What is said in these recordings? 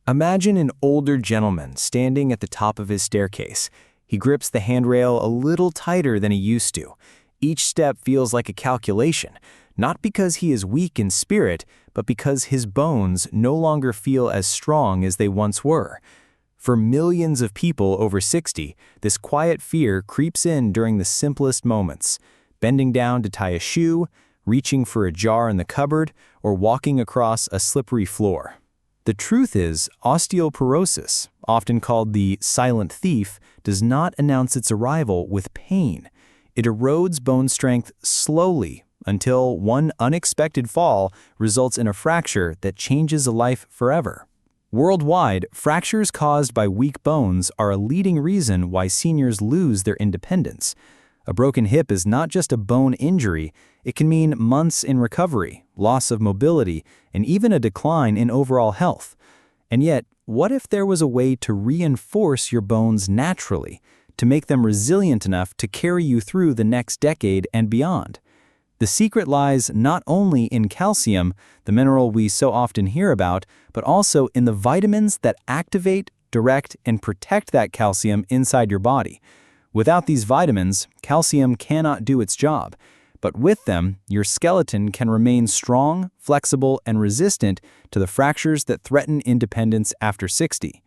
Imagine an older gentleman standing at the top of his staircase. He grips the handrail a little tighter than he used to. Each step feels like a calculation, not because he is weak in spirit, but because his bones no longer feel as strong as they once were. For millions of people over 60, this quiet fear creeps in during the simplest moments, bending down to tie a shoe, reaching for a jar in the cupboard, or walking across a slippery floor. The truth is, osteoporosis, often called the silent thief, does not announce its arrival with pain. It erodes bone strength slowly until one unexpected fall results in a fracture that changes a life forever. Worldwide, fractures caused by weak bones are a leading reason why seniors lose their independence. A broken hip is not just a bone injury, it can mean months in recovery, loss of mobility, and even a decline in overall health. And yet, what if there was a way to reinforce your bones naturally, to make them resilient enough to carry you through the next decade and beyond? The secret lies not only in calcium, the mineral we so often hear about, but also in the vitamins that activate, direct, and protect that calcium inside your body. Without these vitamins, calcium cannot do its job. But with them, your skeleton can remain strong, flexible, and resistant to the fractures that threaten independence after 60.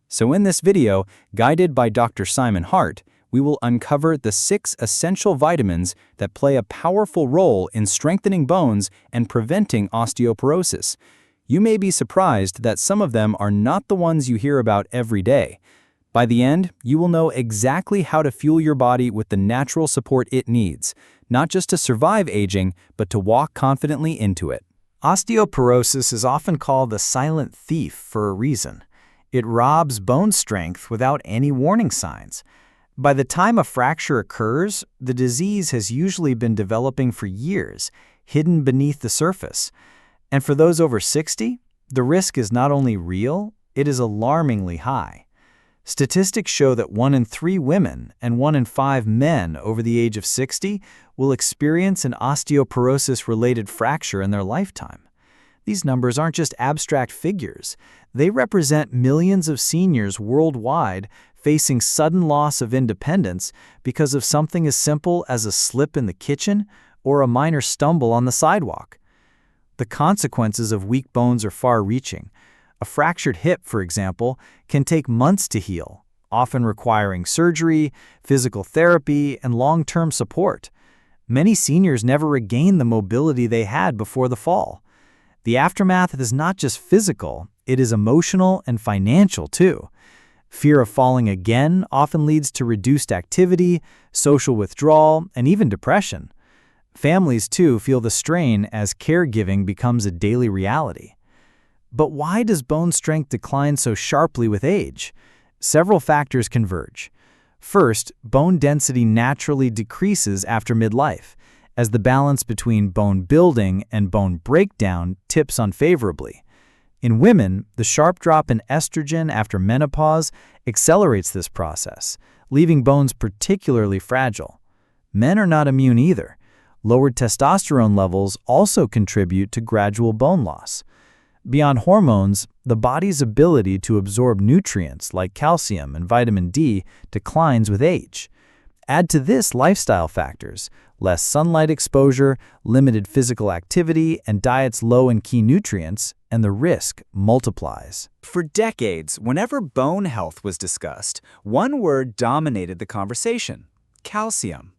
So in this video, guided by Dr. Simon Hart, we will uncover the 6 essential vitamins that play a powerful role in strengthening bones and preventing osteoporosis. You may be surprised that some of them are not the ones you hear about every day. By the end, you will know exactly how to fuel your body with the natural support it needs, not just to survive aging, but to walk confidently into it. Osteoporosis is often called the silent thief for a reason. It robs bone strength without any warning signs. By the time a fracture occurs, the disease has usually been developing for years, hidden beneath the surface. And for those over 60, the risk is not only real, it is alarmingly high. Statistics show that 1 in 3 women and 1 in 5 men over the age of 60 will experience an osteoporosis-related fracture in their lifetime. These numbers aren't just abstract figures. They represent millions of seniors worldwide facing sudden loss of independence because of something as simple as a slip in the kitchen or a minor stumble on the sidewalk. The consequences of weak bones are far-reaching. A fractured hip, for example, can take months to heal, often requiring surgery, physical therapy, and long-term support. Many seniors never regain the mobility they had before the fall. The aftermath is not just physical, it is emotional and financial too. Fear of falling again often leads to reduced activity, social withdrawal, and even depression. Families, too, feel the strain as caregiving becomes a daily reality. But why does bone strength decline so sharply with age? Several factors converge. First, bone density naturally decreases after midlife, as the balance between bone building and bone breakdown tips unfavorably. In women, the sharp drop in estrogen after menopause accelerates this process, leaving bones particularly fragile. Men are not immune either. Lowered testosterone levels also contribute to gradual bone loss. Beyond hormones, the body's ability to absorb nutrients like calcium and vitamin D declines with age. Add to this lifestyle factors, less sunlight exposure, limited physical activity, and diets low in key nutrients, and the risk multiplies. For decades, whenever bone health was discussed, one word dominated the conversation: calcium.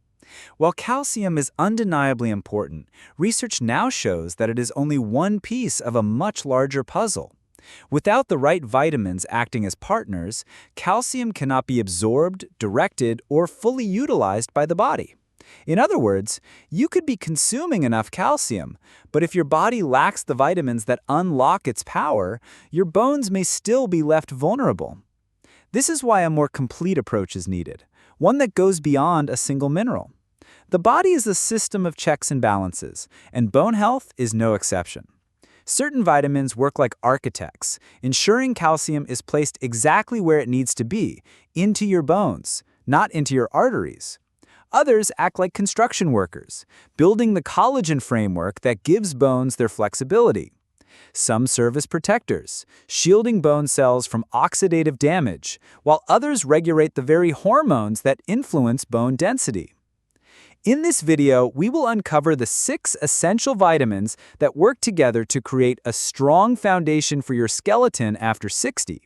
While calcium is undeniably important, research now shows that it is only one piece of a much larger puzzle. Without the right vitamins acting as partners, calcium cannot be absorbed, directed, or fully utilized by the body. In other words, you could be consuming enough calcium, but if your body lacks the vitamins that unlock its power, your bones may still be left vulnerable. This is why a more complete approach is needed, one that goes beyond a single mineral. The body is a system of checks and balances, and bone health is no exception. Certain vitamins work like architects, ensuring calcium is placed exactly where it needs to be, into your bones, not into your arteries. Others act like construction workers, building the collagen framework that gives bones their flexibility. Some serve as protectors, shielding bone cells from oxidative damage, while others regulate the very hormones that influence bone density. In this video, we will uncover the 6 essential vitamins that work together to create a strong foundation for your skeleton after 60.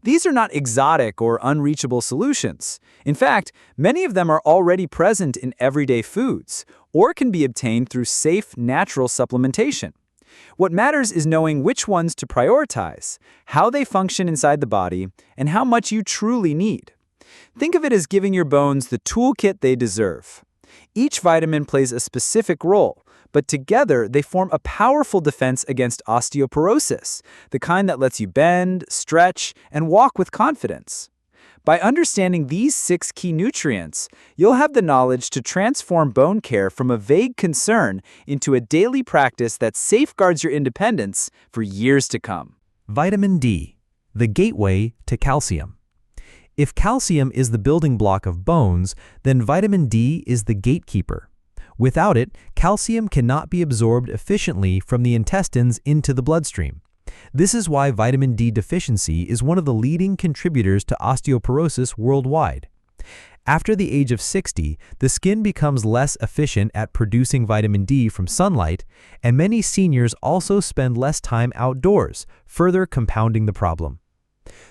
These are not exotic or unreachable solutions. In fact, many of them are already present in everyday foods, or can be obtained through safe, natural supplementation. What matters is knowing which ones to prioritize, how they function inside the body, and how much you truly need. Think of it as giving your bones the toolkit they deserve. Each vitamin plays a specific role, but together they form a powerful defense against osteoporosis, the kind that lets you bend, stretch, and walk with confidence. By understanding these 6 key nutrients, you'll have the knowledge to transform bone care from a vague concern into a daily practice that safeguards your independence for years to come. Vitamin D, the gateway to calcium. If calcium is the building block of bones, then vitamin D is the gatekeeper. Without it, calcium cannot be absorbed efficiently from the intestines into the bloodstream. This is why vitamin D deficiency is one of the leading contributors to osteoporosis worldwide. After the age of 60, the skin becomes less efficient at producing vitamin D from sunlight, and many seniors also spend less time outdoors, further compounding the problem.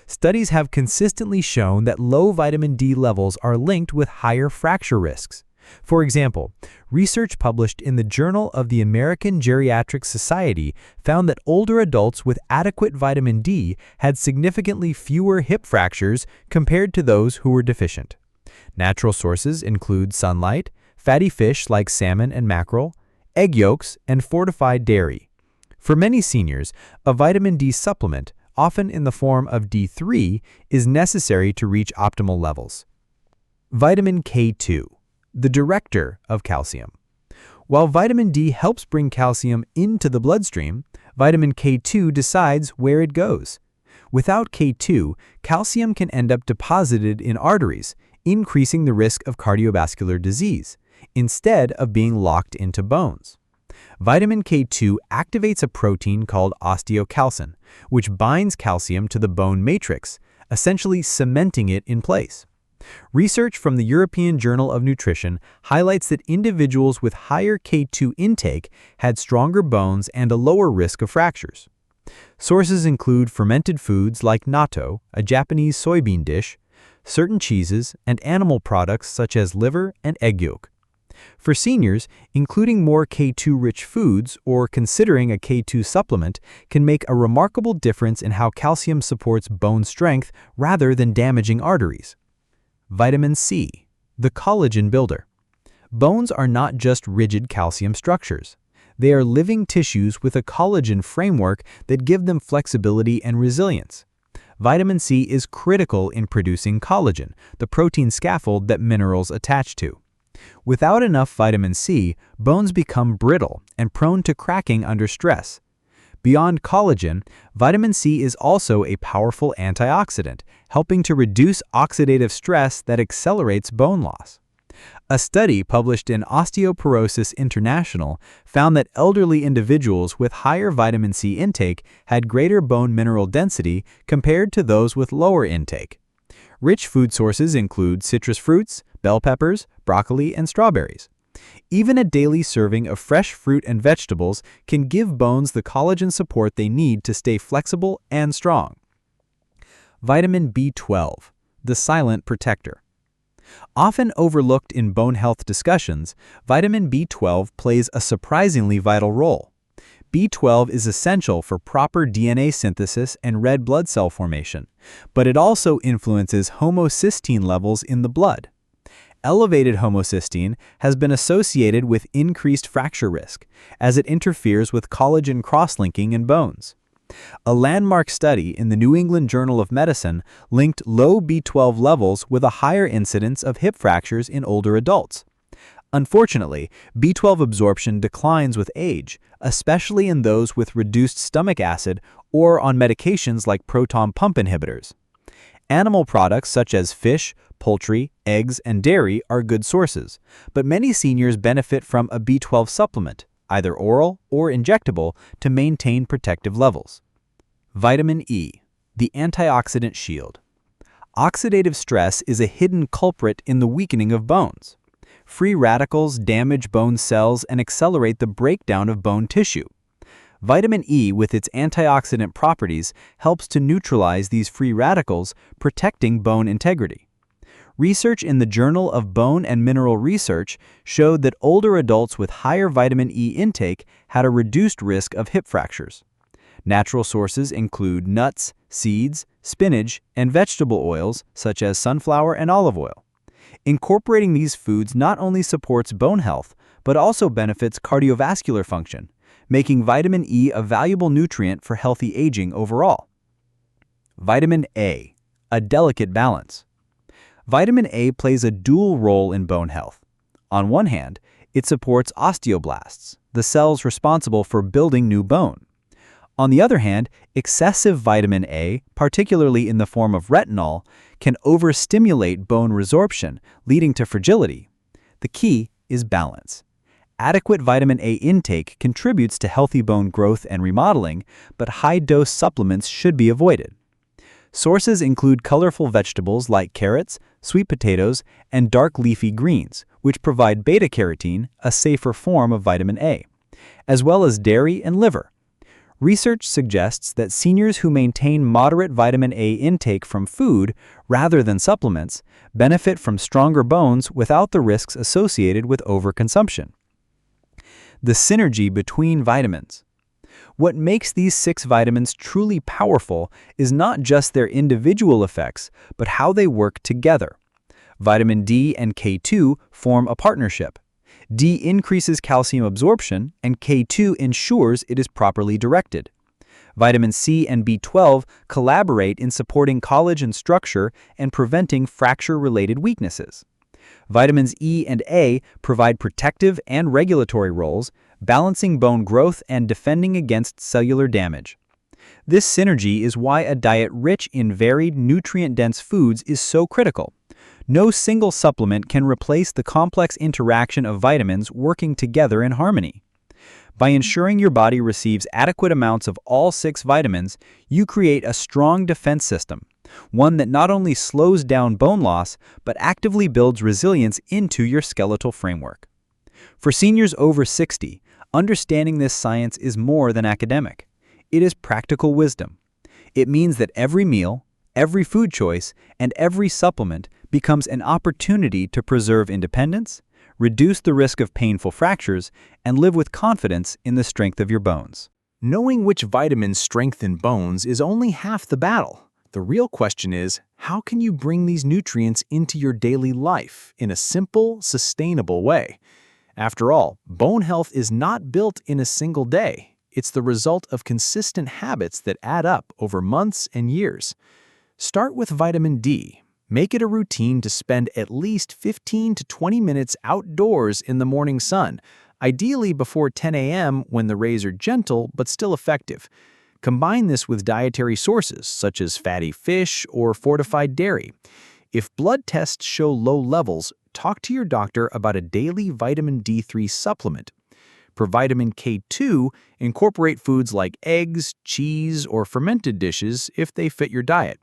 Studies have consistently shown that low vitamin D levels are linked with higher fracture risks. For example, research published in the Journal of the American Geriatric Society found that older adults with adequate vitamin D had significantly fewer hip fractures compared to those who were deficient. Natural sources include sunlight, fatty fish like salmon and mackerel, egg yolks, and fortified dairy. For many seniors, a vitamin D supplement, often in the form of D3, is necessary to reach optimal levels. Vitamin K2, the director of calcium. While vitamin D helps bring calcium into the bloodstream, vitamin K2 decides where it goes. Without K2, calcium can end up deposited in arteries, increasing the risk of cardiovascular disease, instead of being locked into bones. Vitamin K2 activates a protein called osteocalcin, which binds calcium to the bone matrix, essentially cementing it in place. Research from the European Journal of Nutrition highlights that individuals with higher K2 intake had stronger bones and a lower risk of fractures. Sources include fermented foods like natto, a Japanese soybean dish, certain cheeses, and animal products such as liver and egg yolk. For seniors, including more K2-rich foods or considering a K2 supplement can make a remarkable difference in how calcium supports bone strength rather than damaging arteries. Vitamin C, the collagen builder. Bones are not just rigid calcium structures. They are living tissues with a collagen framework that give them flexibility and resilience. Vitamin C is critical in producing collagen, the protein scaffold that minerals attach to. Without enough vitamin C, bones become brittle and prone to cracking under stress. Beyond collagen, vitamin C is also a powerful antioxidant, helping to reduce oxidative stress that accelerates bone loss. A study published in Osteoporosis International found that elderly individuals with higher vitamin C intake had greater bone mineral density compared to those with lower intake. Rich food sources include citrus fruits, bell peppers, broccoli, and strawberries. Even a daily serving of fresh fruit and vegetables can give bones the collagen support they need to stay flexible and strong. Vitamin B12, the silent protector. Often overlooked in bone health discussions, vitamin B12 plays a surprisingly vital role. B12 is essential for proper DNA synthesis and red blood cell formation, but it also influences homocysteine levels in the blood. Elevated homocysteine has been associated with increased fracture risk, as it interferes with collagen cross-linking in bones. A landmark study in the New England Journal of Medicine linked low B12 levels with a higher incidence of hip fractures in older adults. Unfortunately, B12 absorption declines with age, especially in those with reduced stomach acid or on medications like proton pump inhibitors. Animal products such as fish, poultry, eggs, and dairy are good sources, but many seniors benefit from a B12 supplement, either oral or injectable, to maintain protective levels. Vitamin E, the antioxidant shield. Oxidative stress is a hidden culprit in the weakening of bones. Free radicals damage bone cells and accelerate the breakdown of bone tissue. Vitamin E, with its antioxidant properties, helps to neutralize these free radicals, protecting bone integrity. Research in the Journal of Bone and Mineral Research showed that older adults with higher vitamin E intake had a reduced risk of hip fractures. Natural sources include nuts, seeds, spinach, and vegetable oils such as sunflower and olive oil. Incorporating these foods not only supports bone health, but also benefits cardiovascular function, making vitamin E a valuable nutrient for healthy aging overall. Vitamin A, a delicate balance. Vitamin A plays a dual role in bone health. On one hand, it supports osteoblasts, the cells responsible for building new bone. On the other hand, excessive vitamin A, particularly in the form of retinol, can overstimulate bone resorption, leading to fragility. The key is balance. Adequate vitamin A intake contributes to healthy bone growth and remodeling, but high-dose supplements should be avoided. Sources include colorful vegetables like carrots, sweet potatoes, and dark leafy greens, which provide beta-carotene, a safer form of vitamin A, as well as dairy and liver. Research suggests that seniors who maintain moderate vitamin A intake from food rather than supplements benefit from stronger bones without the risks associated with overconsumption. The synergy between vitamins. What makes these 6 vitamins truly powerful is not just their individual effects, but how they work together. Vitamin D and K2 form a partnership. D increases calcium absorption, and K2 ensures it is properly directed. Vitamin C and B12 collaborate in supporting collagen structure and preventing fracture-related weaknesses. Vitamins E and A provide protective and regulatory roles, balancing bone growth and defending against cellular damage. This synergy is why a diet rich in varied, nutrient-dense foods is so critical. No single supplement can replace the complex interaction of vitamins working together in harmony. By ensuring your body receives adequate amounts of all 6 vitamins, you create a strong defense system, one that not only slows down bone loss, but actively builds resilience into your skeletal framework. For seniors over 60, understanding this science is more than academic. It is practical wisdom. It means that every meal, every food choice, and every supplement becomes an opportunity to preserve independence, reduce the risk of painful fractures, and live with confidence in the strength of your bones. Knowing which vitamins strengthen bones is only half the battle. The real question is, how can you bring these nutrients into your daily life in a simple, sustainable way? After all, bone health is not built in a single day. It's the result of consistent habits that add up over months and years. Start with vitamin D. Make it a routine to spend at least 15 to 20 minutes outdoors in the morning sun, ideally before 10 a.m. when the rays are gentle but still effective. Combine this with dietary sources such as fatty fish or fortified dairy. If blood tests show low levels, talk to your doctor about a daily vitamin D3 supplement. For vitamin K2, incorporate foods like eggs, cheese, or fermented dishes if they fit your diet.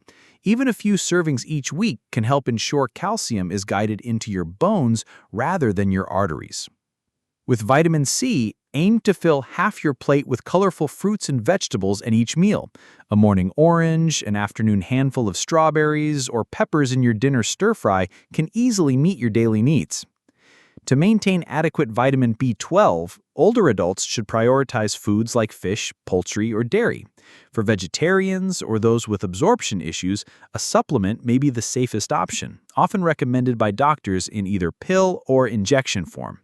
Even a few servings each week can help ensure calcium is guided into your bones rather than your arteries. With vitamin C, aim to fill half your plate with colorful fruits and vegetables at each meal. A morning orange, an afternoon handful of strawberries, or peppers in your dinner stir-fry can easily meet your daily needs. To maintain adequate vitamin B12, older adults should prioritize foods like fish, poultry, or dairy. For vegetarians or those with absorption issues, a supplement may be the safest option, often recommended by doctors in either pill or injection form.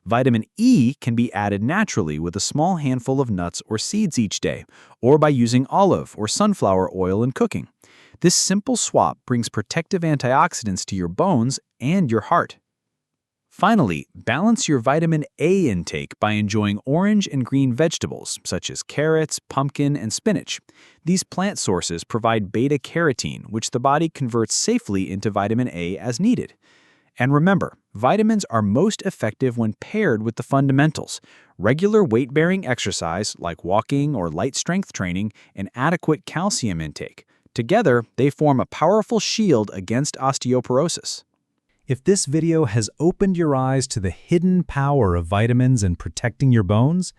Vitamin E can be added naturally with a small handful of nuts or seeds each day, or by using olive or sunflower oil in cooking. This simple swap brings protective antioxidants to your bones and your heart. Finally, balance your vitamin A intake by enjoying orange and green vegetables, such as carrots, pumpkin, and spinach. These plant sources provide beta-carotene, which the body converts safely into vitamin A as needed. And remember, vitamins are most effective when paired with the fundamentals: regular weight-bearing exercise like walking or light strength training, and adequate calcium intake. Together, they form a powerful shield against osteoporosis. If this video has opened your eyes to the hidden power of vitamins in protecting your bones,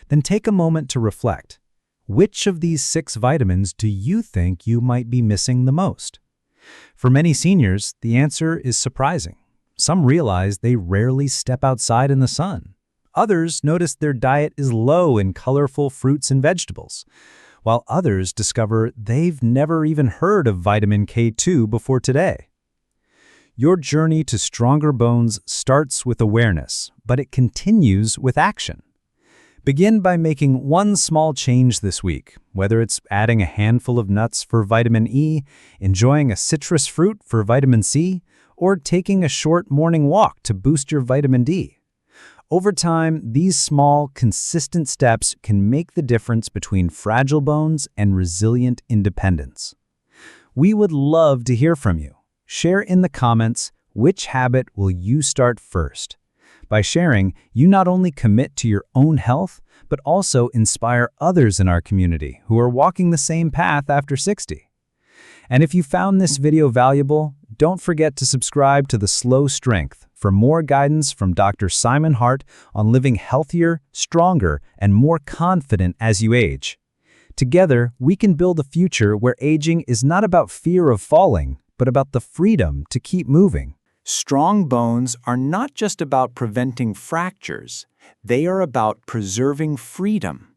then take a moment to reflect. Which of these 6 vitamins do you think you might be missing the most? For many seniors, the answer is surprising. Some realize they rarely step outside in the sun. Others notice their diet is low in colorful fruits and vegetables, while others discover they've never even heard of vitamin K2 before today. Your journey to stronger bones starts with awareness, but it continues with action. Begin by making one small change this week, whether it's adding a handful of nuts for vitamin E, enjoying a citrus fruit for vitamin C, or taking a short morning walk to boost your vitamin D. Over time, these small, consistent steps can make the difference between fragile bones and resilient independence. We would love to hear from you. Share in the comments, which habit will you start first? By sharing, you not only commit to your own health, but also inspire others in our community who are walking the same path after 60. And if you found this video valuable, don't forget to subscribe to The Slow Strength for more guidance from Dr. Simon Hart on living healthier, stronger, and more confident as you age. Together, we can build a future where aging is not about fear of falling, but about the freedom to keep moving. Strong bones are not just about preventing fractures, they are about preserving freedom.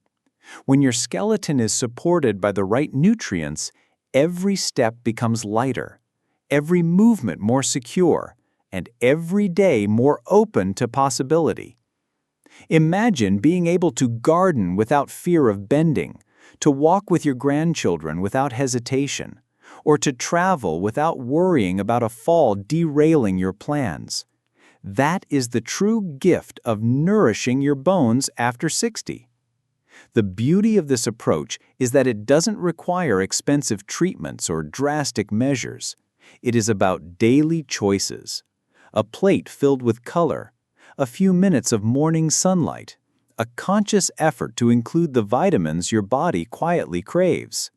When your skeleton is supported by the right nutrients, every step becomes lighter, every movement more secure, and every day more open to possibility. Imagine being able to garden without fear of bending, to walk with your grandchildren without hesitation, or to travel without worrying about a fall derailing your plans. That is the true gift of nourishing your bones after 60. The beauty of this approach is that it doesn't require expensive treatments or drastic measures. It is about daily choices. A plate filled with color, a few minutes of morning sunlight, a conscious effort to include the vitamins your body quietly craves.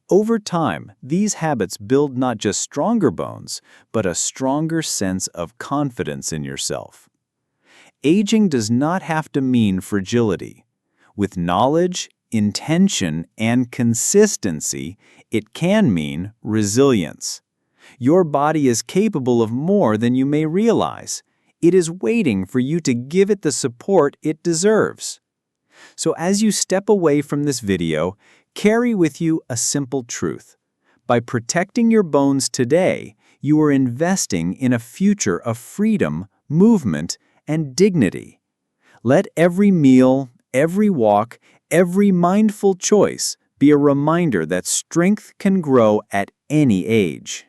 Over time, these habits build not just stronger bones, but a stronger sense of confidence in yourself. Aging does not have to mean fragility. With knowledge, intention, and consistency, it can mean resilience. Your body is capable of more than you may realize. It is waiting for you to give it the support it deserves. So as you step away from this video, carry with you a simple truth. By protecting your bones today, you are investing in a future of freedom, movement, and dignity. Let every meal, every walk, every mindful choice be a reminder that strength can grow at any age.